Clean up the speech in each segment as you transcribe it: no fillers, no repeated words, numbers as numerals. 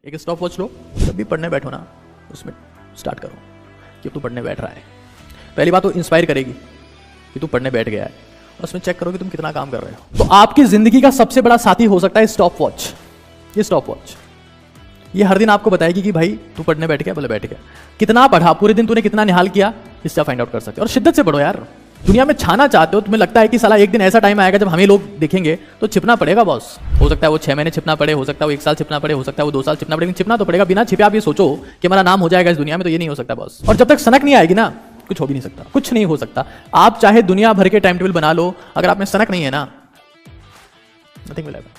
एक stop watch लो, जब भी पढ़ने बैठो ना उसमें स्टार्ट करो कि तू पढ़ने बैठ रहा है। पहली बात तो इंस्पायर करेगी कि तू पढ़ने बैठ गया है, और उसमें चेक करो कि तुम कितना काम कर रहे हो। तो आपकी जिंदगी का सबसे बड़ा साथी हो सकता है स्टॉप वॉच। ये स्टॉप वॉच ये हर दिन आपको बताएगी कि भाई तू पढ़ने बैठ गया, बोले बैठ गया। कितना पढ़ा, पूरे दिन तूने कितना निहाल किया, इससे फाइंड आउट कर सकते हो। और शिद्दत से पढ़ो यार। दुनिया में छाना चाहते हो, तुम्हें लगता है कि साला एक दिन ऐसा टाइम आएगा जब हमें लोग देखेंगे, तो छिपना पड़ेगा बॉस। हो सकता है वो 6 महीने छिपना पड़े, हो सकता है वो 1 साल छिपना पड़े, हो सकता है वो 2 साल छिपना पड़े, लेकिन छिपना तो पड़ेगा। बिना छिपे आप ये सोचो कि हमारा नाम हो जाएगा इस दुनिया में, तो ये नहीं हो सकता बॉस। और जब तक सनक नहीं आएगी ना, कुछ हो भी नहीं सकता, कुछ नहीं हो सकता। आप चाहे दुनिया भर के टाइम टेबल बना लो, अगर आप में सनक नहीं है ना, नथिंग विल हैपन।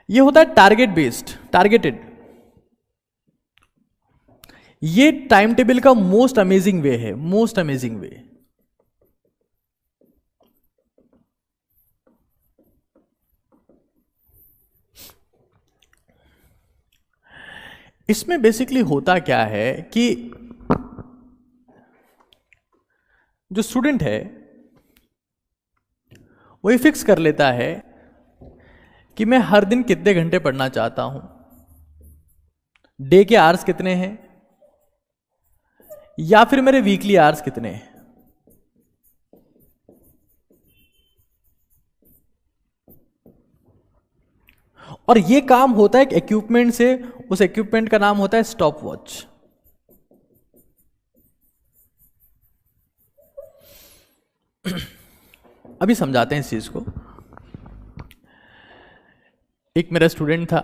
ये होता है टारगेट बेस्ड, टारगेटेड। ये टाइम टेबल का मोस्ट अमेजिंग वे है, मोस्ट अमेजिंग वे। इसमें बेसिकली होता क्या है कि जो स्टूडेंट है वो ये फिक्स कर लेता है कि मैं हर दिन कितने घंटे पढ़ना चाहता हूं, डे के आवर्स कितने हैं, या फिर मेरे वीकली आवर्स कितने हैं। और ये काम होता है एक इक्विपमेंट से, उस इक्विपमेंट का नाम होता है स्टॉप वॉच। अभी समझाते हैं इस चीज को। एक मेरा स्टूडेंट था,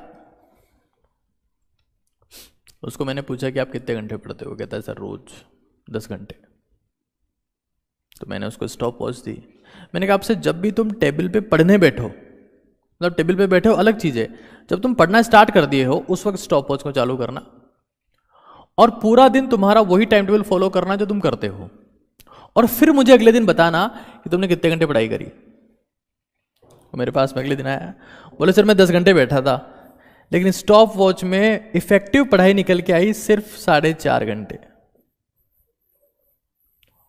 उसको मैंने पूछा कि आप कितने घंटे पढ़ते हो। कहता है सर रोज 10 घंटे। तो मैंने उसको स्टॉप वॉच दी। मैंने कहा आपसे जब भी तुम टेबल पे पढ़ने बैठो, मतलब टेबल पे बैठे हो अलग चीज है, जब तुम पढ़ना स्टार्ट कर दिए हो उस वक्त स्टॉप वॉच को चालू करना, और पूरा दिन तुम्हारा वही टाइम टेबल फॉलो करना जो तुम करते हो, और फिर मुझे अगले दिन बताना कि तुमने कितने घंटे पढ़ाई करी। मेरे पास में अगले दिन आया, बोले सर मैं 10 घंटे बैठा था, लेकिन स्टॉप वॉच में इफेक्टिव पढ़ाई निकल के आई सिर्फ 4.5 घंटे,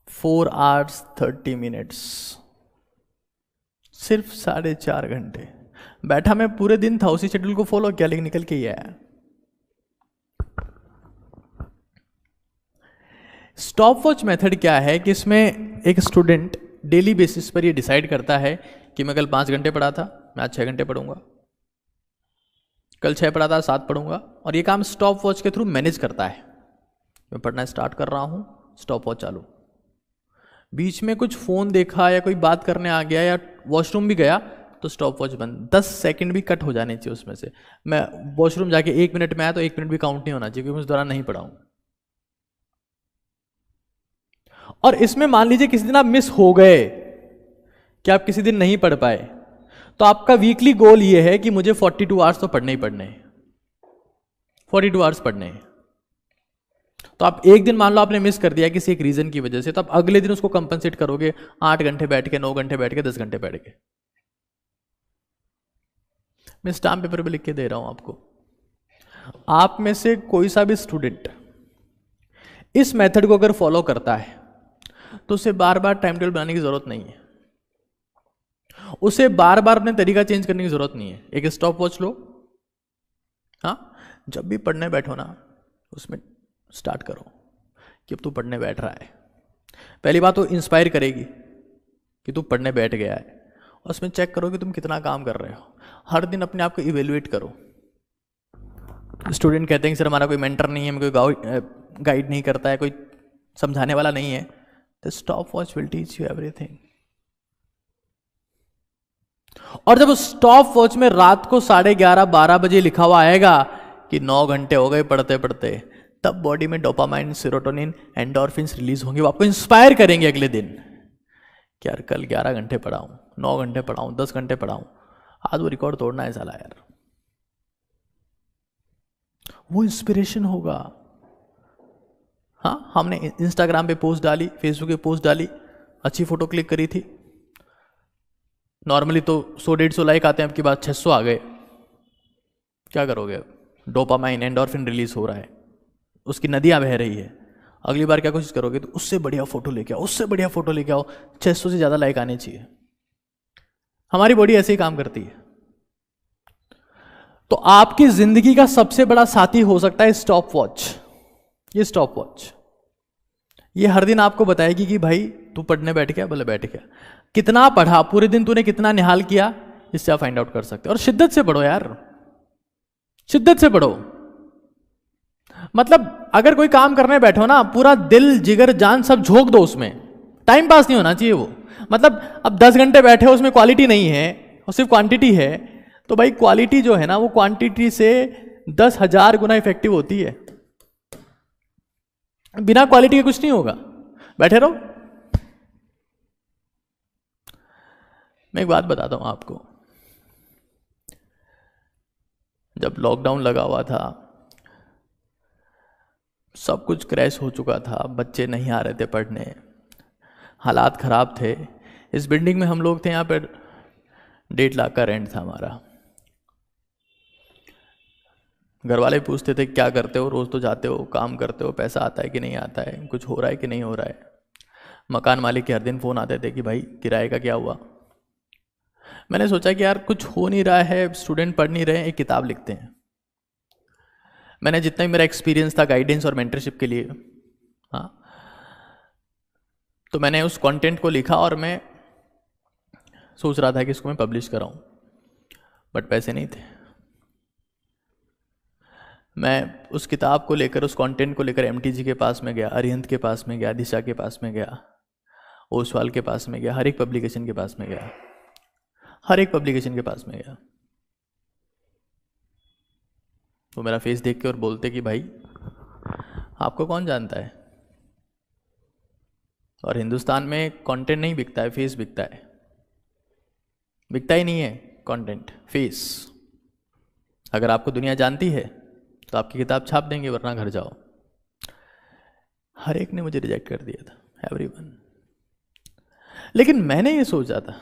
4 hours 30 minutes, सिर्फ 4.5 घंटे बैठा। मैं पूरे दिन था, उसी शेड्यूल को फॉलो किया, लेकिन निकल के ही आया। स्टॉप वॉच मेथड क्या है कि इसमें एक स्टूडेंट डेली बेसिस पर ये डिसाइड करता है कि मैं कल 5 घंटे पढ़ा था, मैं आज 6 घंटे पढ़ूंगा, कल 6 पढ़ा था 7 पढ़ूंगा, और ये काम स्टॉप वॉच के थ्रू मैनेज करता है। मैं पढ़ना स्टार्ट कर रहा हूं, स्टॉप वॉच चालू। बीच में कुछ फोन देखा या कोई बात करने आ गया या वॉशरूम भी गया तो स्टॉप वॉच बंद। 10 सेकंड भी कट हो जाने चाहिए उसमें से। मैं वॉशरूम जाके 1 मिनट में आया तो 1 मिनट भी काउंट नहीं होना चाहिए, क्योंकि उस दौरान नहीं पढ़ा हूं। और इसमें मान लीजिए किसी दिन आप मिस हो गए, कि आप किसी दिन नहीं पढ़ पाए, तो आपका वीकली गोल ये है कि मुझे 42 आवर्स तो पढ़ने ही पढ़ने हैं, 42 आवर्स पढ़ने हैं। तो आप एक दिन मान लो आपने मिस कर दिया किसी एक रीजन की वजह से, तो आप अगले दिन उसको कंपनसेट करोगे 8 घंटे बैठ के, 9 घंटे बैठ के, 10 घंटे बैठ के। मैं स्टाम्प पेपर पे लिख के दे रहा हूं आपको। आप में से कोई सा भी स्टूडेंट इस मेथड को अगर फॉलो करता है तो उसे बार बार टाइम टेबल बनाने की जरूरत नहीं है, उसे बार बार अपने तरीका चेंज करने की जरूरत नहीं है। एक स्टॉप वॉच लो, हाँ, जब भी पढ़ने बैठो ना उसमें स्टार्ट करो कि अब तू पढ़ने बैठ रहा है। पहली बात तो इंस्पायर करेगी कि तू पढ़ने बैठ गया है, और उसमें चेक करो कि तुम कितना काम कर रहे हो। हर दिन अपने आप को इवेल्युएट करो। स्टूडेंट कहते हैं कि सर हमारा कोई मेंटर नहीं है, कोई गाइड नहीं करता है, कोई समझाने वाला नहीं है। तो stop watch will teach you everything. और जब स्टॉप वॉच में रात को 11:30-12 बजे लिखा हुआ आएगा कि 9 घंटे हो गए पढ़ते पढ़ते, तब बॉडी में डोपामाइन, सेरोटोनिन, एंडोर्फिन्स रिलीज होंगे। वो आपको इंस्पायर करेंगे अगले दिन कि यार कल 11 घंटे पढ़ाऊं, 9 घंटे पढ़ाऊं, 10 घंटे पढ़ाऊं, आज वो रिकॉर्ड तोड़ना है साला यार। वो इंस्पिरेशन होगा। हाँ, हमने इंस्टाग्राम पे पोस्ट डाली, फेसबुक पे पोस्ट डाली, अच्छी फोटो क्लिक करी थी, नॉर्मली तो 100-150 लाइक आते हैं, आपकी बात 600 आ गए। क्या करोगे? डोपामाइन, एंडोर्फिन रिलीज हो रहा है, उसकी नदियां बह रही है। अगली बार क्या कोशिश करोगे? तो उससे बढ़िया फोटो लेके आओ, उससे बढ़िया फोटो लेके आओ, 600 से ज्यादा लाइक आने चाहिए। हमारी बॉडी ऐसे ही काम करती है। तो आपकी जिंदगी का सबसे बड़ा साथी हो सकता है स्टॉप वॉच। ये स्टॉप वॉच ये हर दिन आपको बताएगी कि भाई तू पढ़ने बैठ गया, बोले बैठ गया, कितना पढ़ा, पूरे दिन तूने कितना निहाल किया, इससे आप फाइंड आउट कर सकते हो। और शिद्दत से पढ़ो यार, शिद्दत से पढ़ो। मतलब अगर कोई काम करने बैठो ना, पूरा दिल जिगर जान सब झोंक दो उसमें, टाइम पास नहीं होना चाहिए वो। मतलब अब 10 घंटे बैठे हो, उसमें क्वालिटी नहीं है और सिर्फ क्वांटिटी है, तो भाई क्वालिटी जो है ना वो क्वांटिटी से 10,000 गुना इफेक्टिव होती है। बिना क्वालिटी के कुछ नहीं होगा, बैठे रहो। मैं एक बात बताता हूं आपको, जब लॉकडाउन लगा हुआ था, सब कुछ क्रैश हो चुका था, बच्चे नहीं आ रहे थे पढ़ने, हालात खराब थे। इस बिल्डिंग में हम लोग थे, यहाँ पर 1.5 लाख का रेंट था हमारा। घर वाले पूछते थे क्या करते हो, रोज तो जाते हो, काम करते हो, पैसा आता है कि नहीं आता है, कुछ हो रहा है कि नहीं हो रहा है। मकान मालिक के हर दिन फ़ोन आते थे कि भाई किराए का क्या हुआ। मैंने सोचा कि यार कुछ हो नहीं रहा है, स्टूडेंट पढ़ नहीं रहे, एक किताब लिखते हैं। मैंने जितना भी मेरा एक्सपीरियंस था गाइडेंस और मेंटरशिप के लिए, हाँ, तो मैंने उस कंटेंट को लिखा और मैं सोच रहा था कि इसको मैं पब्लिश कराऊं, बट पैसे नहीं थे। मैं उस किताब को लेकर, उस कंटेंट को लेकर MTG के पास में गया, अरिहंत के पास में गया, दिशा के पास में गया, ओसवाल के पास में गया, हर एक पब्लिकेशन के पास में गया, हर एक पब्लिकेशन के पास में गया। वो मेरा फेस देख के और बोलते कि भाई आपको कौन जानता है। और हिंदुस्तान में कंटेंट नहीं बिकता है, फेस बिकता है। बिकता ही नहीं है कंटेंट, फेस। अगर आपको दुनिया जानती है तो आपकी किताब छाप देंगे, वरना घर जाओ। हर एक ने मुझे रिजेक्ट कर दिया था, एवरीवन। लेकिन मैंने ये सोचा था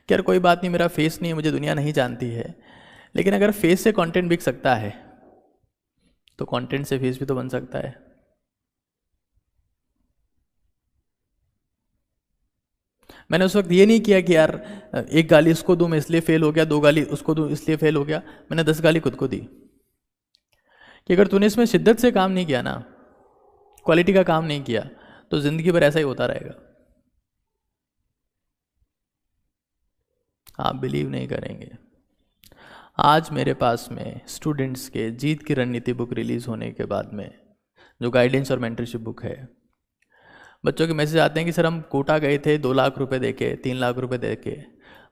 कि यार कोई बात नहीं, मेरा फेस नहीं है, मुझे दुनिया नहीं जानती है, लेकिन अगर फेस से कंटेंट बिक सकता है तो कंटेंट से फेस भी तो बन सकता है। मैंने उस वक्त ये नहीं किया कि यार एक गाली उसको दूं मैं इसलिए फेल हो गया, 2 गाली उसको दूं इसलिए फेल हो गया। मैंने 10 गाली खुद को दी कि अगर तूने इसमें शिद्दत से काम नहीं किया ना, क्वालिटी का काम नहीं किया, तो जिंदगी भर ऐसा ही होता रहेगा। आप बिलीव नहीं करेंगे, आज मेरे पास में स्टूडेंट्स के जीत की रणनीति बुक रिलीज होने के बाद में, जो गाइडेंस और मेंटरशिप बुक है, बच्चों के मैसेज आते हैं कि सर हम कोटा गए थे, 2 लाख रुपए देके, 3 लाख रुपए देके,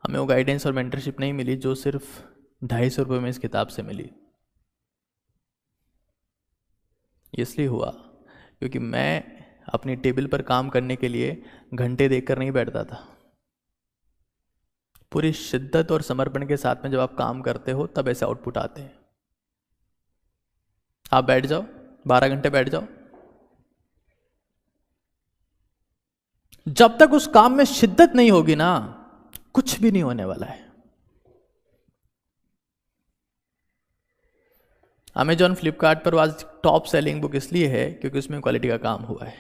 हमें वो गाइडेंस और मेंटरशिप नहीं मिली जो सिर्फ 250 रुपये में इस किताब से मिली। इसलिए हुआ क्योंकि मैं अपनी टेबल पर काम करने के लिए घंटे देखकर नहीं बैठता था। पूरी शिद्दत और समर्पण के साथ में जब आप काम करते हो तब ऐसे आउटपुट आते हैं। आप बैठ जाओ, 12 घंटे बैठ जाओ, जब तक उस काम में शिद्दत नहीं होगी ना, कुछ भी नहीं होने वाला है। अमेजॉन, फ्लिपकार्ट पर आज टॉप सेलिंग बुक इसलिए है क्योंकि उसमें क्वालिटी का काम हुआ है।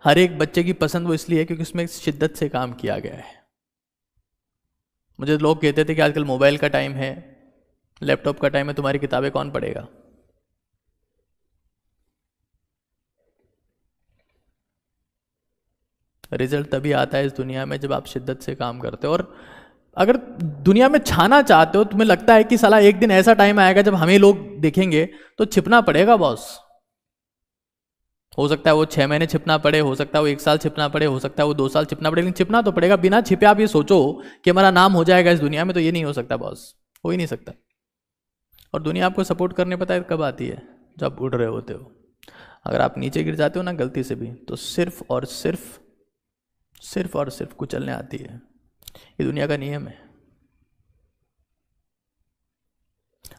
हर एक बच्चे की पसंद वो इसलिए है क्योंकि उसमें शिद्दत से काम किया गया है। मुझे लोग कहते थे कि आजकल मोबाइल का टाइम है, लैपटॉप का टाइम है, तुम्हारी किताबें कौन पढ़ेगा। रिजल्ट तभी आता है इस दुनिया में जब आप शिद्दत से काम करते हो। और अगर दुनिया में छाना चाहते हो, तुम्हें लगता है कि साला एक दिन ऐसा टाइम आएगा जब हमें लोग देखेंगे, तो छिपना पड़ेगा बॉस। हो सकता है वो 6 महीने छिपना पड़े, हो सकता है वो 1 साल छिपना पड़े, हो सकता है वो 2 साल छिपना पड़े, लेकिन छिपना तो पड़ेगा। बिना छिपे आप ये सोचो कि हमारा नाम हो जाएगा इस दुनिया में, तो ये नहीं हो सकता बॉस, हो ही नहीं सकता। और दुनिया आपको सपोर्ट करने पता है कब आती है, जब उड़ रहे होते हो। अगर आप नीचे गिर जाते हो ना गलती से भी, तो सिर्फ और सिर्फ कुचलने आती है। ये दुनिया का नियम है।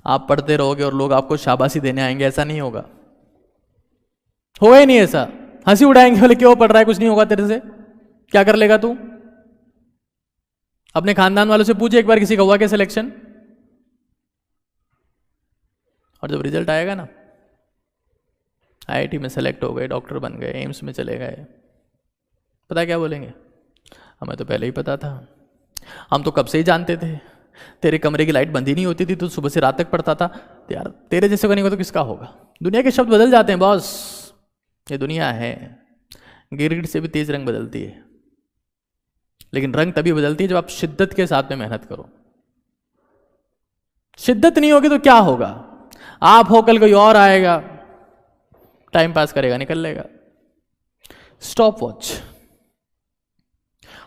आप पढ़ते रहोगे और लोग आपको शाबाशी देने आएंगे, ऐसा नहीं होगा, होगा ही नहीं ऐसा। हंसी उड़ाएंगे, बोले क्यों पढ़ रहा है, कुछ नहीं होगा तेरे से, क्या कर लेगा तू। अपने खानदान वालों से पूछे एक बार किसी का हुआ क्या सिलेक्शन। और जब रिजल्ट आएगा ना, IIT में सेलेक्ट हो गए, डॉक्टर बन गए, एम्स में चले गए, पता क्या बोलेंगे, हमें तो पहले ही पता था। हम तो कब से ही जानते थे, तेरे कमरे की लाइट बंद ही नहीं होती थी, तो सुबह से रात तक पढ़ता था। तो यार तेरे जैसे का नहीं होगा तो किसका होगा। दुनिया के शब्द बदल जाते हैं बॉस, ये दुनिया है। गिरगिट से भी तेज रंग बदलती है, लेकिन रंग तभी बदलती है जब आप शिद्दत के साथ में मेहनत करो। शिद्दत नहीं होगी तो क्या होगा, आप हो कल कोई और आएगा, टाइम पास करेगा, निकल लेगा। स्टॉप वॉच,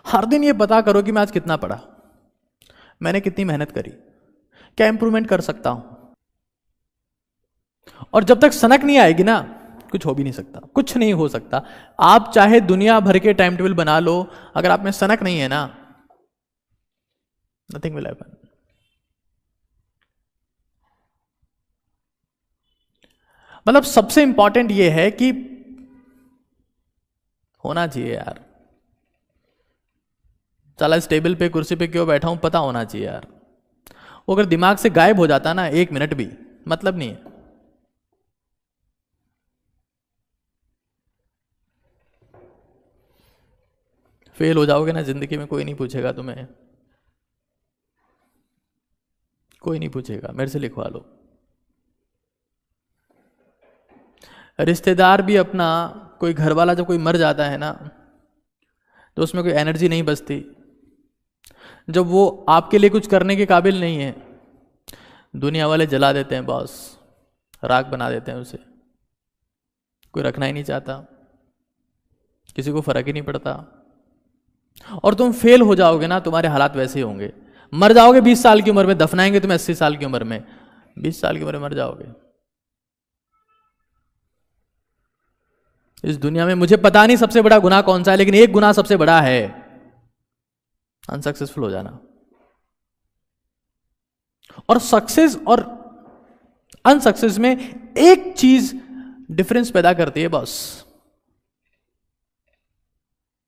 हर दिन ये पता करो कि मैं आज कितना पढ़ा, मैंने कितनी मेहनत करी, क्या इंप्रूवमेंट कर सकता हूं। और जब तक सनक नहीं आएगी ना, कुछ हो भी नहीं सकता, कुछ नहीं हो सकता। आप चाहे दुनिया भर के टाइम टेबल बना लो, अगर आप में सनक नहीं है ना, नथिंग विल हैपन। मतलब सबसे इंपॉर्टेंट ये है कि होना चाहिए यार, चला इस टेबल पे कुर्सी पे क्यों बैठा हूं पता होना चाहिए यार। वो अगर दिमाग से गायब हो जाता ना एक मिनट भी, मतलब नहीं है। फेल हो जाओगे ना जिंदगी में, कोई नहीं पूछेगा तुम्हें, कोई नहीं पूछेगा, मेरे से लिखवा लो। रिश्तेदार भी अपना, कोई घर वाला जब कोई मर जाता है ना, तो उसमें कोई एनर्जी नहीं बचती। जब वो आपके लिए कुछ करने के काबिल नहीं है, दुनिया वाले जला देते हैं बॉस, राख बना देते हैं उसे, कोई रखना ही नहीं चाहता, किसी को फर्क ही नहीं पड़ता। और तुम फेल हो जाओगे ना, तुम्हारे हालात वैसे ही होंगे। मर जाओगे 20 साल की उम्र में, दफनाएंगे तुम्हें 80 साल की उम्र में, 20 साल की उम्र में मर जाओगे। इस दुनिया में मुझे पता नहीं सबसे बड़ा गुनाह कौन सा है, लेकिन एक गुनाह सबसे बड़ा है, अनसक्सेसफुल हो जाना। और सक्सेस और अनसक्सेस में एक चीज डिफरेंस पैदा करती है बॉस,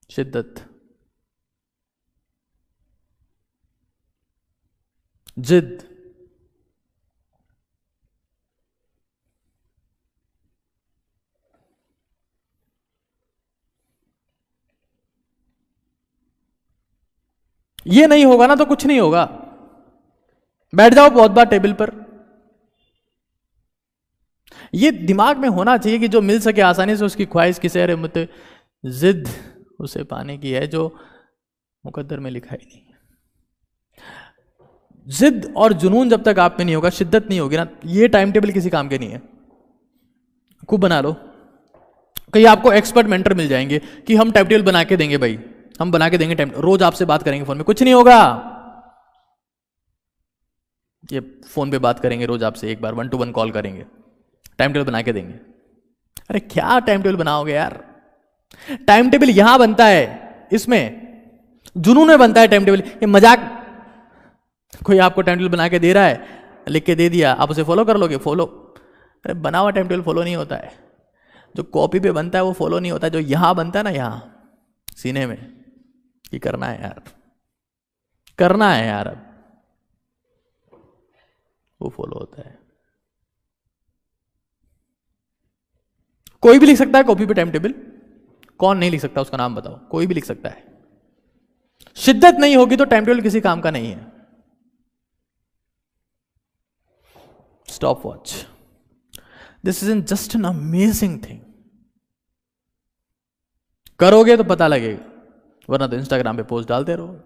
शिद्दत, जिद। ये नहीं होगा ना तो कुछ नहीं होगा। बैठ जाओ बहुत बार टेबल पर, ये दिमाग में होना चाहिए कि जो मिल सके आसानी से उसकी ख्वाहिश किसे, अरे मुझे जिद उसे पाने की है जो मुकद्दर में लिखा ही नहीं। जिद और जुनून जब तक आप में नहीं होगा, शिद्दत नहीं होगी ना, ये टाइम टेबल किसी काम के नहीं है। खूब बना लो, कहीं आपको एक्सपर्ट मेंटर मिल जाएंगे कि हम टाइम टेबल बना के देंगे भाई, हम बना के देंगे टाइम, रोज आपसे बात करेंगे फोन में, कुछ नहीं होगा। ये फोन पे बात करेंगे रोज आपसे, एक बार 1 to 1 कॉल करेंगे, टाइम टेबल बना के देंगे। अरे क्या टाइम टेबल बनाओगे यार, टाइम टेबल यहां बनता है, इसमें जुनून में बनता है टाइम टेबल। ये मजाक, कोई आपको टाइम टेबल बना के दे रहा है, लिख के दे दिया, आप उसे फॉलो कर लोगे, फॉलो। अरे बना हुआ टाइम टेबल फॉलो नहीं होता है, जो कॉपी पे बनता है वो फॉलो नहीं होता है, जो यहां बनता है ना, यहां सीने में, ये करना है यार, करना है यार, अब वो फॉलो होता है। कोई भी लिख सकता है कॉपी पे टाइम टेबल, कौन नहीं लिख सकता उसका नाम बताओ, कोई भी लिख सकता है। शिद्दत नहीं होगी तो टाइम टेबल किसी काम का नहीं है। Stop watch, this is in just an amazing thing. करोगे तो पता लगेगा, वरना तो इंस्टाग्राम पे पोस्ट डालते रहो।